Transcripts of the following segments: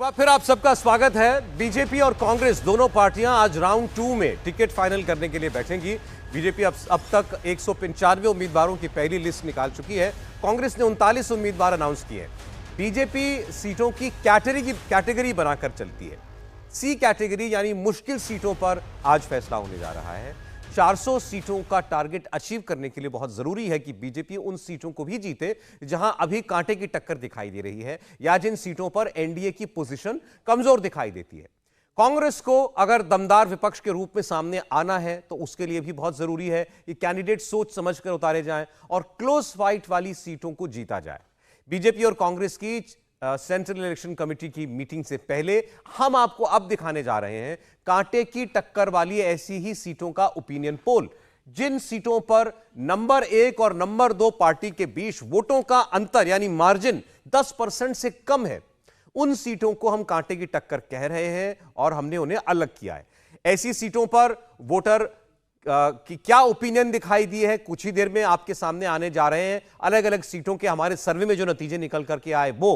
बार फिर आप सबका स्वागत है। बीजेपी और कांग्रेस दोनों पार्टियां आज राउंड 2 में टिकट फाइनल करने के लिए बैठेंगी। बीजेपी अब तक 195 उम्मीदवारों की पहली लिस्ट निकाल चुकी है। कांग्रेस ने 39 उम्मीदवार अनाउंस किए हैं। बीजेपी सीटों की कैटेगरी बनाकर चलती है। सी कैटेगरी यानी मुश्किल सीटों पर आज फैसला होने जा रहा है। 400 सीटों का टारगेट अचीव करने के लिए बहुत जरूरी है कि बीजेपी उन सीटों को भी जीते जहां अभी कांटे की टक्कर दिखाई दे रही है या जिन सीटों पर एनडीए की पोजीशन कमजोर दिखाई देती है। कांग्रेस को अगर दमदार विपक्ष के रूप में सामने आना है तो उसके लिए भी बहुत जरूरी है कि कैंडिडेट सोच समझकर उतारे जाएं और क्लोज फाइट वाली सीटों को जीता जाए। बीजेपी और कांग्रेस की सेंट्रल इलेक्शन कमेटी की मीटिंग से पहले हम आपको अब दिखाने जा रहे हैं कांटे की टक्कर वाली ऐसी ही सीटों का ओपिनियन पोल। जिन सीटों पर नंबर 1 और नंबर 2 पार्टी के बीच वोटों का अंतर यानी मार्जिन 10% से कम है, उन सीटों को हम कांटे की टक्कर कह रहे हैं और हमने उन्हें अलग किया है। ऐसी सीटों पर वोटर की क्या ओपिनियन दिखाई दी है कुछ ही देर में आपके सामने आने जा रहे हैं। अलग अलग सीटों के हमारे सर्वे में जो नतीजे निकल करके आए वो,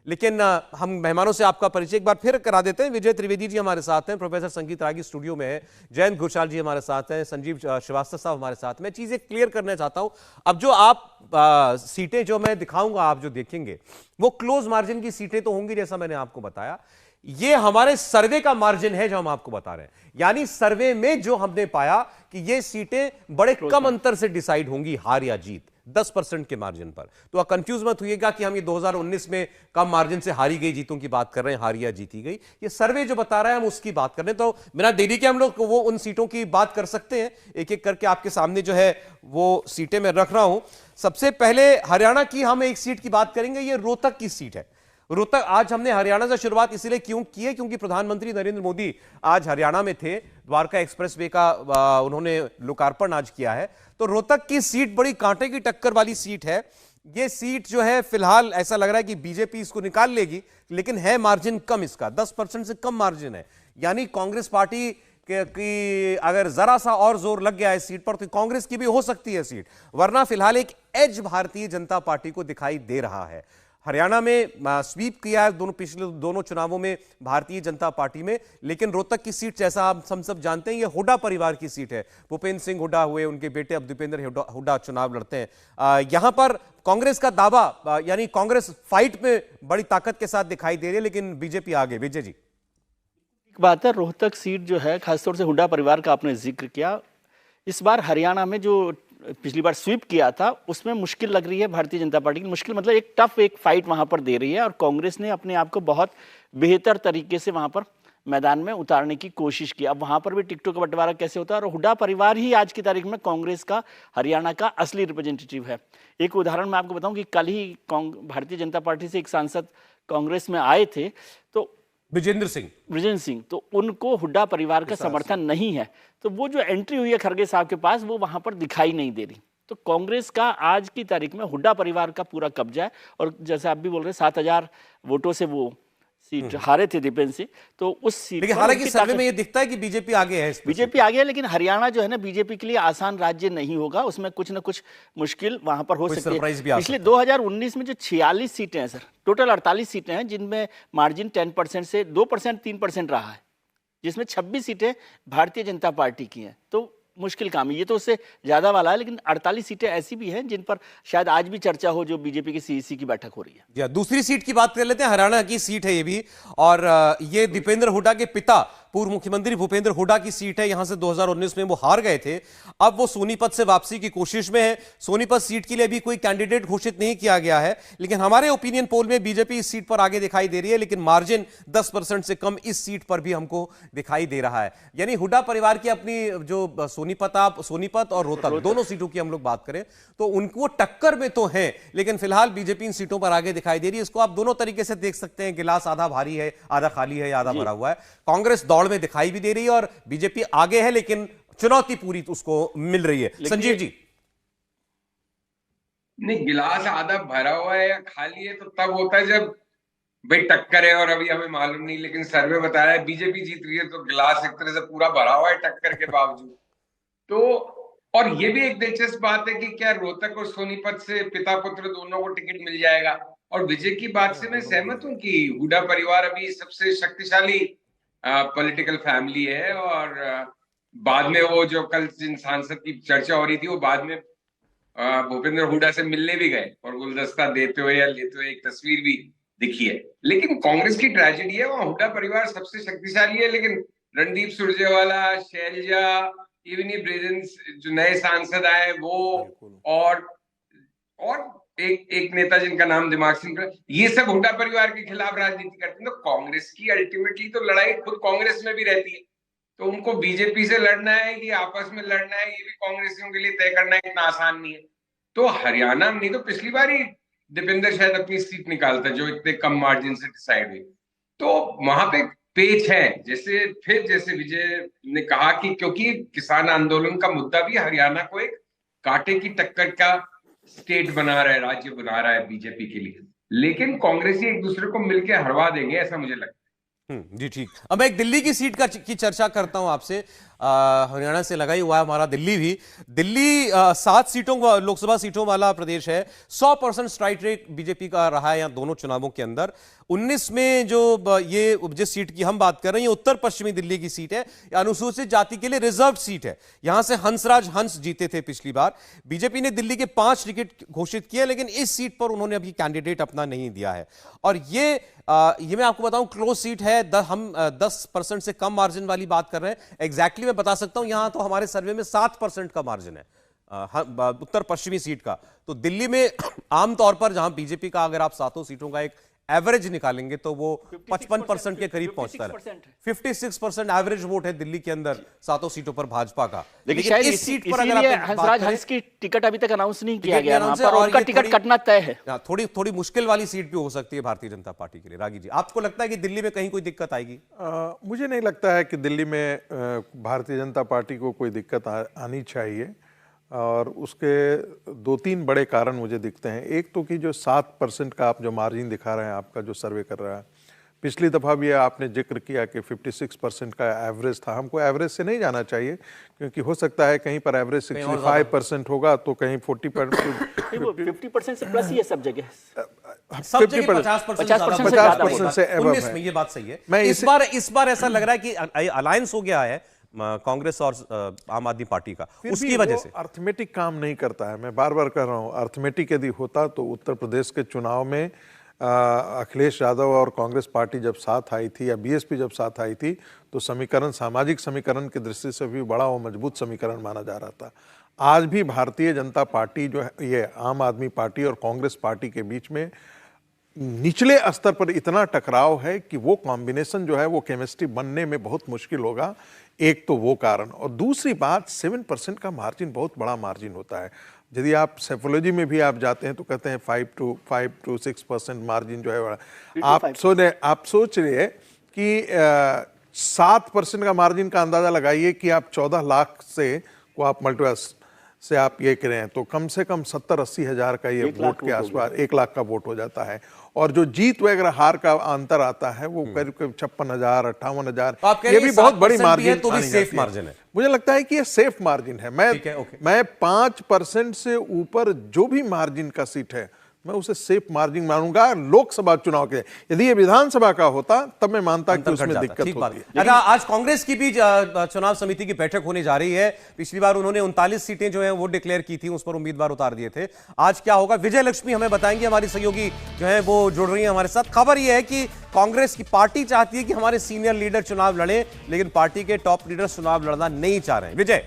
लेकिन हम मेहमानों से आपका परिचय एक बार फिर करा देते हैं। विजय त्रिवेदी जी हमारे साथ हैं, प्रोफेसर संगीत रागी स्टूडियो में है, जयंत घोषाल जी हमारे साथ हैं, संजीव श्रीवास्तव साहब हमारे साथ में। चीजें क्लियर करना चाहता हूं। अब जो आप सीटें जो मैं दिखाऊंगा, आप जो देखेंगे वो क्लोज मार्जिन की सीटें तो होंगी जैसा मैंने आपको बताया। ये हमारे सर्वे का मार्जिन है जो हम आपको बता रहे हैं, यानी सर्वे में जो हमने पाया कि ये सीटें बड़े कम अंतर से डिसाइड होंगी, हार या जीत 10% के मार्जिन पर। तो आप कंफ्यूज मत होइएगा कि हम ये 2019 में कम मार्जिन से हारी गई जीतों की बात कर रहे हैं, हारी या जीती गई। ये सर्वे जो बता रहा है हम उसकी बात कर रहे हैं। तो बिना देरी के हम लोग वो उन सीटों की बात कर सकते हैं। एक एक करके आपके सामने जो है वो सीटें मैं रख रहा हूं। सबसे पहले हरियाणा की हम एक सीट की बात करेंगे। ये रोहतक की सीट है। रोहतक, आज हमने हरियाणा से शुरुआत इसलिए क्यों की है क्योंकि प्रधानमंत्री नरेंद्र मोदी आज हरियाणा में थे। द्वारका एक्सप्रेसवे का उन्होंने लोकार्पण आज किया है। तो रोहतक की सीट बड़ी कांटे की टक्कर वाली सीट है। ये सीट जो है फिलहाल ऐसा लग रहा है कि बीजेपी इसको निकाल लेगी, लेकिन है मार्जिन कम, इसका 10% से कम मार्जिन है। यानी कांग्रेस पार्टी की अगर जरा सा और जोर लग गया है सीट पर तो कांग्रेस की भी हो सकती है सीट, वरना फिलहाल एक एज भारतीय जनता पार्टी को दिखाई दे रहा है। हरियाणा में स्वीप किया है पिछले दोनों चुनावों में भारतीय जनता पार्टी में, लेकिन रोहतक की सीट जैसा हम सब जानते हैं ये हुड्डा परिवार की सीट है। भूपेंद्र सिंह हुड्डा हुए, उनके बेटे अब दीपेंद्र हुड्डा चुनाव लड़ते हैं। यहां पर कांग्रेस का दावा यानी कांग्रेस फाइट में बड़ी ताकत के साथ दिखाई दे रही है, लेकिन बीजेपी आगे। विजय जी, एक बात है, रोहतक सीट जो है खासतौर से हुड्डा परिवार का आपने जिक्र किया, इस बार हरियाणा में जो पिछली बार स्वीप किया था उसमें मुश्किल लग रही है भारतीय जनता पार्टी की। मुश्किल मतलब एक टफ एक फाइट वहां पर दे रही है और कांग्रेस ने अपने आप को बहुत बेहतर तरीके से वहां पर मैदान में उतारने की कोशिश की। अब वहां पर भी टिकटों का बंटवारा कैसे होता है, और हुड्डा परिवार ही आज की तारीख में कांग्रेस का हरियाणा का असली रिप्रेजेंटेटिव है। एक उदाहरण मैं आपको बताऊं कि कल ही भारतीय जनता पार्टी से एक सांसद कांग्रेस में आए थे, तो विजेंद्र सिंह, तो उनको हुड्डा परिवार का समर्थन नहीं है। तो वो जो एंट्री हुई है खरगे साहब के पास वो वहां पर दिखाई नहीं दे रही। तो कांग्रेस का आज की तारीख में हुड्डा परिवार का पूरा कब्जा है। और जैसे आप भी बोल रहे हैं 7,000 वोटों से वो सीट हारे थे दीपेंद्र सिंह, तो उस सीट लेकिन हालांकि सर्वे में ये दिखता है कि बीजेपी आगे है। बीजेपी आगे है, लेकिन हरियाणा जो है ना बीजेपी के लिए आसान राज्य नहीं होगा, उसमें कुछ ना कुछ मुश्किल वहां पर हो सकती है। पिछले 2019 में जो 46 सीटें हैं सर, टोटल 48 सीटें हैं जिनमें मार्जिन 10% से 2% 3% रहा है, जिसमें 26 सीटें भारतीय जनता पार्टी की हैं। तो मुश्किल काम है, ये तो उससे ज्यादा वाला है, लेकिन 48 सीटें ऐसी भी हैं जिन पर शायद आज भी चर्चा हो, जो बीजेपी की सीईसी की बैठक हो रही है। दूसरी सीट की बात कर लेते हैं। हरियाणा की सीट है ये भी, और ये दीपेंद्र हुड्डा के पिता पूर्व मुख्यमंत्री भूपेंद्र हुड्डा की सीट है। यहां से 2019 में वो हार गए थे, अब वो सोनीपत से वापसी की कोशिश में है। सोनीपत सीट के लिए अभी कोई कैंडिडेट घोषित नहीं किया गया है, लेकिन हमारे ओपिनियन पोल में बीजेपी इस सीट पर आगे दिखाई दे रही है, लेकिन मार्जिन 10% से कम इस सीट पर भी हमको दिखाई दे रहा है। यानी हुड्डा परिवार की अपनी जो सोनीपत और रोहतक दोनों सीटों की हम लोग बात करें तो उनको टक्कर में तो है, लेकिन फिलहाल बीजेपी इन सीटों पर आगे दिखाई दे रही है। इसको आप दोनों तरीके से देख सकते हैं, गिलास आधा भारी है, आधा खाली है या आधा भरा हुआ है। कांग्रेस दौड़ में दिखाई भी दे रही है और बीजेपी आगे है, लेकिन चुनौती पूरी उसको मिल रही है। संजीव जी, नहीं, गिलास आधा भरा हुआ है या खाली है तो तब होता है जब भाई टक्कर है और अभी हमें मालूम नहीं, लेकिन सर्वे बता रहा है बीजेपी जीत रही है तो गिलास एक तरह से पूरा भरा हुआ है टक्कर के बावजूद। तो और ये भी एक दिलचस्प बात है कि क्या रोहतक और सोनीपत से पिता पुत्र दोनों को टिकट मिल जाएगा। और विजय की बात से मैं सहमत हूं कि हुड्डा परिवार अभी सबसे शक्तिशाली पॉलिटिकल फैमिली है। और बाद में वो जो कल जिन सांसद की चर्चा हो रही थी, वो बाद में भूपेंद्र हुड्डा से मिलने भी गए और गुलदस्ता देते हुए या लेते हुए एक तस्वीर भी दिखी है। लेकिन कांग्रेस की ट्रेजेडी है, वहां हुड्डा परिवार सबसे शक्तिशाली है, लेकिन रणदीप सुरजेवाला, शैलजा, इवन ये ब्रिजेंस जो नए सांसद आए वो, और एक नेता जिनका नाम दिमाग से निकला, ये सब हुड्डा परिवार के खिलाफ राजनीति करते हैं। तो कांग्रेस की अल्टीमेटली तो लड़ाई खुद कांग्रेस में भी रहती है। तो उनको बीजेपी से लड़ना है कि आपस में लड़ना है, ये भी कांग्रेसियों के लिए तय करना इतना आसान नहीं है। तो हरियाणा में नहीं तो पिछली बार ही दीपेंद्र शायद अपनी सीट निकालता जो इतने कम मार्जिन से डिसाइड हुई। तो वहां पे पेच है। जैसे विजय ने कहा कि क्योंकि किसान आंदोलन का मुद्दा भी हरियाणा को एक कांटे की टक्कर का स्टेट बना रहा है, राज्य बना रहा है बीजेपी के लिए। लेकिन कांग्रेसी एक दूसरे को मिलकर हरवा देंगे, ऐसा मुझे लगता है। जी ठीक। अब मैं एक दिल्ली की सीट की चर्चा करता हूं आपसे। हरियाणा से लगा ही हुआ है हमारा दिल्ली भी। दिल्ली 7 सीटों लोकसभा सीटों वाला प्रदेश है। 100% स्ट्राइक रेट बीजेपी का रहा है यहाँ दोनों चुनावों के अंदर। 19 में जो ये जिस सीट की हम बात कर रहे हैं, ये उत्तर पश्चिमी दिल्ली की सीट है। अनुसूचित जाति के लिए रिजर्व सीट है। यहां से हंसराज हंस जीते थे पिछली बार। बीजेपी ने दिल्ली के 5 टिकट घोषित किए, लेकिन इस सीट पर उन्होंने अभी कैंडिडेट अपना नहीं दिया है। और ये मैं आपको बताऊं क्लोज सीट है। हम 10% से कम मार्जिन वाली बात कर रहे हैं। एग्जैक्टली मैं बता सकता हूं, यहां तो हमारे सर्वे में 7% का मार्जिन है उत्तर पश्चिमी सीट का। तो दिल्ली में आमतौर पर जहां बीजेपी का अगर आप 7 सीटों का एक एवरेज निकालेंगे तो वो 55% के करीब पहुंचता है। 56% एवरेज वोट है दिल्ली के अंदर 7 सीटों पर भाजपा का। लेकिन शायद इस सीट पर अगर आप हंसराज हंस की टिकट अभी तक अनाउंस नहीं किया गया है और उनका टिकट कटना तय है। थोड़ी मुश्किल वाली सीट भी हो सकती है भारतीय जनता पार्टी के लिए। रागी जी, आपको लगता है कि दिल्ली में कहीं कोई दिक्कत आएगी? मुझे नहीं लगता है कि दिल्ली में भारतीय जनता पार्टी को कोई दिक्कत आनी चाहिए। और उसके 2-3 बड़े कारण मुझे दिखते हैं। एक तो कि जो 7% का आप जो मार्जिन दिखा रहे हैं, आपका जो सर्वे कर रहा है, पिछली दफ़ा भी आपने जिक्र किया कि 56% का एवरेज था। हमको एवरेज से नहीं जाना चाहिए, क्योंकि हो सकता है कहीं पर एवरेज 65% होगा तो कहीं 50% से प्लस ही है सब जगह। 50% से एबव है। ये बात सही है। इस बार ऐसा लग रहा है कि अलायंस हो गया है कांग्रेस और आम आदमी पार्टी का, उसकी वजह से अर्थमेटिक काम नहीं करता है। मैं बार बार कह रहा हूं, अर्थमेटिक यदि होता तो उत्तर प्रदेश के चुनाव में अखिलेश यादव और कांग्रेस पार्टी जब साथ आई थी या बीएसपी जब साथ आई थी तो समीकरण, सामाजिक समीकरण की दृष्टि से भी बड़ा और मजबूत समीकरण माना जा रहा था। आज भी भारतीय जनता पार्टी जो है, ये आम आदमी पार्टी और कांग्रेस पार्टी के बीच में निचले स्तर पर इतना टकराव है कि वो कॉम्बिनेशन जो है वो केमिस्ट्री बनने में बहुत मुश्किल होगा। एक तो वो कारण, और दूसरी बात 7% का मार्जिन बहुत बड़ा मार्जिन होता है। यदि आप साइकोलॉजी में भी आप जाते हैं तो कहते हैं 5 to 6% मार्जिन जो है आप सोच रहे कि 7% का मार्जिन का अंदाजा लगाइए कि आप 14 लाख से को आप मल्टीप्लाई से आप ये करें तो कम से कम 70-80 हज़ार का ये वोट के आसपास 1 लाख का वोट हो जाता है। और जो जीत वगैरह हार का अंतर आता है वो करीब 56,000 58,000, ये भी बहुत बड़ी मार्जिन तो भी सेफ मार्जिन है। मुझे लगता है कि ये सेफ मार्जिन है। मैं 5% से ऊपर जो भी मार्जिन का सीट है मैं उसे सेफ मार्जिन मानूंगा लोकसभा चुनाव के। यदि ये विधानसभा का होता तब मैं मानता कि उसमें दिक्कत होती है। अच्छा, आज कांग्रेस की भी चुनाव समिति की बैठक होने जा रही है। पिछली बार उन्होंने 39 सीटें जो हैं वो डिक्लेयर की थी, उस पर उम्मीदवार उतार दिए थे। आज क्या होगा विजय लक्ष्मी हमें बताएंगे, हमारी सहयोगी जो है वो जुड़ रही है हमारे साथ। खबर यह है कि कांग्रेस की पार्टी चाहती है कि हमारे सीनियर लीडर चुनाव लड़े, लेकिन पार्टी के टॉप लीडर चुनाव लड़ना नहीं चाह रहे हैं। विजय,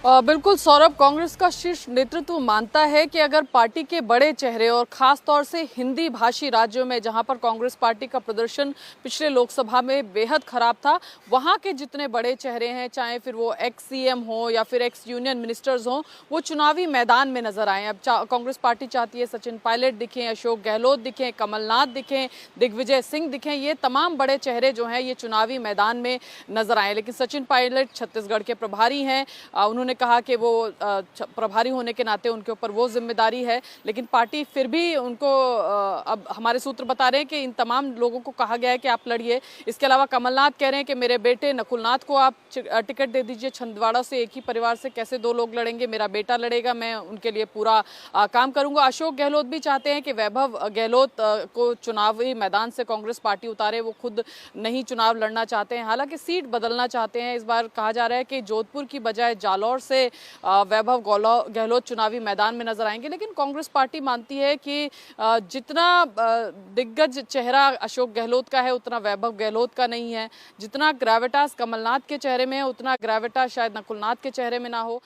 बिल्कुल सौरभ, कांग्रेस का शीर्ष नेतृत्व मानता है कि अगर पार्टी के बड़े चेहरे और खास तौर से हिंदी भाषी राज्यों में जहां पर कांग्रेस पार्टी का प्रदर्शन पिछले लोकसभा में बेहद खराब था, वहां के जितने बड़े चेहरे हैं, चाहे फिर वो एक्स सीएम हो या फिर एक्स यूनियन मिनिस्टर्स हो, वो चुनावी मैदान में नजर आए। अब कांग्रेस पार्टी चाहती है सचिन पायलट दिखें, अशोक गहलोत दिखें, कमलनाथ दिखें, दिग्विजय सिंह दिखें, ये तमाम बड़े चेहरे जो हैं ये चुनावी मैदान में नजर आए। लेकिन सचिन पायलट छत्तीसगढ़ के प्रभारी हैं, उन्होंने उन्होंने कहा कि वो प्रभारी होने के नाते उनके ऊपर वो जिम्मेदारी है, लेकिन पार्टी फिर भी उनको अब हमारे सूत्र बता रहे हैं कि इन तमाम लोगों को कहा गया है कि आप लड़िए। इसके अलावा कमलनाथ कह रहे हैं कि मेरे बेटे नकुलनाथ को आप टिकट दे दीजिए। छिंदवाड़ा से एक ही परिवार से कैसे दो लोग लड़ेंगे, मेरा बेटा लड़ेगा, मैं उनके लिए पूरा काम करूंगा। अशोक गहलोत भी चाहते हैं कि वैभव गहलोत को चुनावी मैदान से कांग्रेस पार्टी उतारे, वो खुद नहीं चुनाव लड़ना चाहते हैं, हालांकि सीट बदलना चाहते हैं। इस बार कहा जा रहा है कि जोधपुर की बजाय जालौर से वैभव गहलोत चुनावी मैदान में नजर आएंगे, लेकिन कांग्रेस पार्टी मानती है कि जितना दिग्गज चेहरा अशोक गहलोत का है उतना वैभव गहलोत का नहीं है, जितना ग्रेविटास कमलनाथ के चेहरे में है उतना ग्रेविटास शायद नकुलनाथ के चेहरे में ना हो।